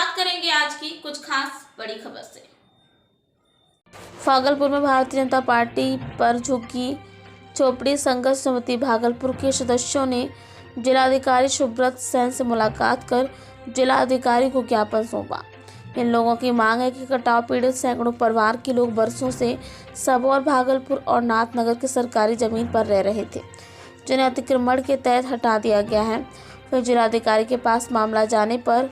शुरुआत करेंगे आज की कुछ खास बड़ी खबर से। भागलपुर में भारतीय जनता पार्टी पर झुकी चोपड़ी संघर्ष समिति भागलपुर के सदस्यों ने जिलाधिकारी सुब्रत सेन से मुलाकात कर जिलाधिकारी को ज्ञापन सौंपा। इन लोगों की मांग है कि कटाव पीड़ित सैकड़ों परिवार के लोग बरसों से सबौर, भागलपुर और नाथनगर की सरकारी जमीन पर रह रहे थे, जिन्हें अतिक्रमण के तहत हटा दिया गया है। फिर जिलाधिकारी के पास मामला जाने पर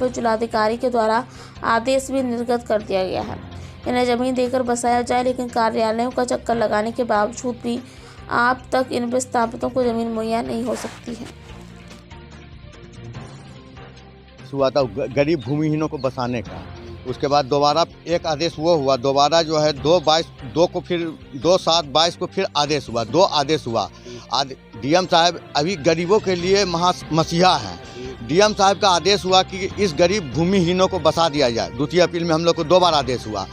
जिलाधिकारी के द्वारा आदेश भी निर्गत कर दिया गया है। इन्हें जमीन देकर बसाया जाए, लेकिन कार्यालयों का चक्कर लगाने के बावजूद भी अब तक इन विस्थापितों को जमीन मुहैया नहीं हो सकती है। हुआ था गरीब भूमिहीनों को बसाने का। उसके बाद दोबारा एक आदेश वो हुआ, दोबारा जो है 2/7/22 को फिर आदेश हुआ, 2 आदेश हुआ। डीएम साहब अभी गरीबों के लिए मसीहा हैं। डीएम साहब का आदेश हुआ कि इस गरीब भूमिहीनों को बसा दिया जाए। द्वितीय अपील में हम लोग को 2 बार आदेश हुआ।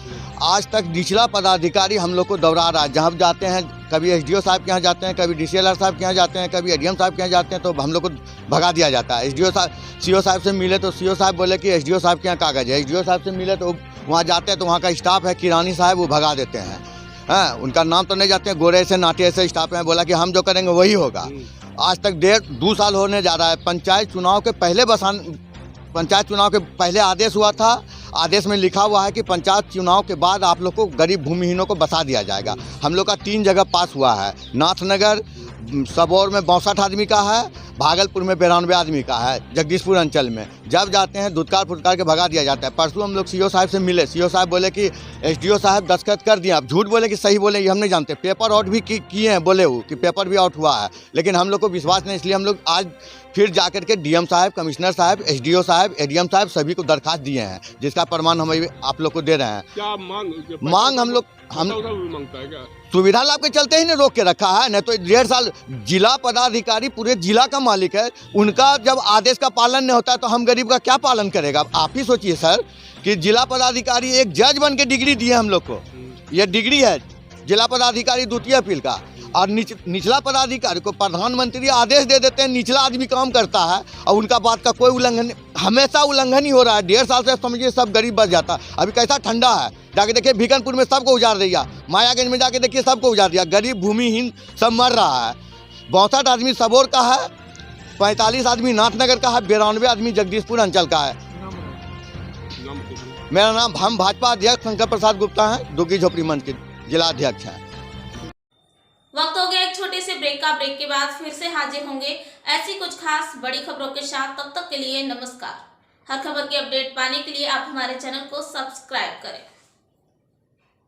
आज तक निचला पदाधिकारी हम लोग को दौड़ा रहा है। जहाँ जाते हैं, कभी एसडीओ साहब के यहाँ जाते हैं, कभी डीसीएलआर साहब के यहाँ जाते हैं, कभी एडीएम साहब के यहाँ जाते हैं, तो हम लोग को भगा दिया जाता है। एसडीओ साहब सीओ साहब से मिले तो सीओ साहब बोले कि एसडीओ साहब के यहाँ कागज़ है। एसडीओ साहब से मिले तो वहाँ जाते हैं तो वहाँ का स्टाफ है किरानी साहब, वो भगा देते हैं। हाँ, उनका नाम तो नहीं जाते हैं, गोरे से नाटे से स्टाफ हैं। बोला कि हम जो करेंगे वही होगा। आज तक 2 साल होने जा रहा है। पंचायत चुनाव के पहले आदेश हुआ था। आदेश में लिखा हुआ है कि पंचायत चुनाव के बाद आप लोग को गरीब भूमिहीनों को बसा दिया जाएगा। हम लोग का 3 जगह पास हुआ है। नाथनगर सबौर में 62 आदमी का है, भागलपुर में 92 आदमी का है। जगदीशपुर अंचल में जब जाते हैं धुतकार फुटकार के भगा दिया जाता है। परसों हम लोग सीओ साहब से मिले। सीओ साहब बोले कि एसडीओ साहब दस्तखत कर दिए। आप झूठ बोले कि सही बोले ये हम नहीं जानते। पेपर आउट भी किए हैं, बोले वो कि पेपर भी आउट हुआ है, लेकिन हम लोग को विश्वास नहीं। इसलिए हम लोग आज फिर जाकर के डीएम साहब, कमिश्नर साहब, एसडीओ साहब, एडीएम साहब सभी को दरखास्त दिए हैं, जिसका प्रमाण हम आप लोग को दे रहे हैं। क्या मांग हम मांगता है क्या? सुविधा लाभ के चलते ही ने रोक के रखा है। नहीं तो 1.5 साल जिला पदाधिकारी पूरे जिला का मालिक है। उनका जब आदेश का पालन नहीं होता है तो हम गरीब का क्या पालन करेगा? आप ही सोचिए सर कि जिला पदाधिकारी एक जज बन के डिग्री दिए हम लोग को। ये डिग्री है जिला पदाधिकारी द्वितीय अपील का। और निचला पदाधिकारी को प्रधानमंत्री आदेश दे देते हैं, निचला आदमी काम करता है और उनका बात का कोई उल्लंघन, हमेशा उल्लंघन ही हो रहा है। 1.5 साल से समझिए सब गरीब बच जाता। अभी कैसा ठंडा है, जाके देखिए भिकनपुर में सबको उजाड़ दिया, मायागंज में जाके देखिए सबको उजाड़ दिया। गरीब भूमिहीन सब मर रहा है। 62 आदमी सबौर का है, 45 आदमी नाथनगर का है, 92 आदमी जगदीशपुर अंचल का है। मेरा नाम हम भाजपा अध्यक्ष शंकर प्रसाद गुप्ता हैं, दुग्गी झोपड़ी मंच के जिला अध्यक्ष हैं। वक्त हो गया एक छोटे से ब्रेक का। ब्रेक के बाद फिर से हाजिर होंगे ऐसी कुछ खास बड़ी खबरों के साथ। तब तक के लिए नमस्कार। हर खबर की अपडेट पाने के लिए आप हमारे चैनल को सब्सक्राइब करें।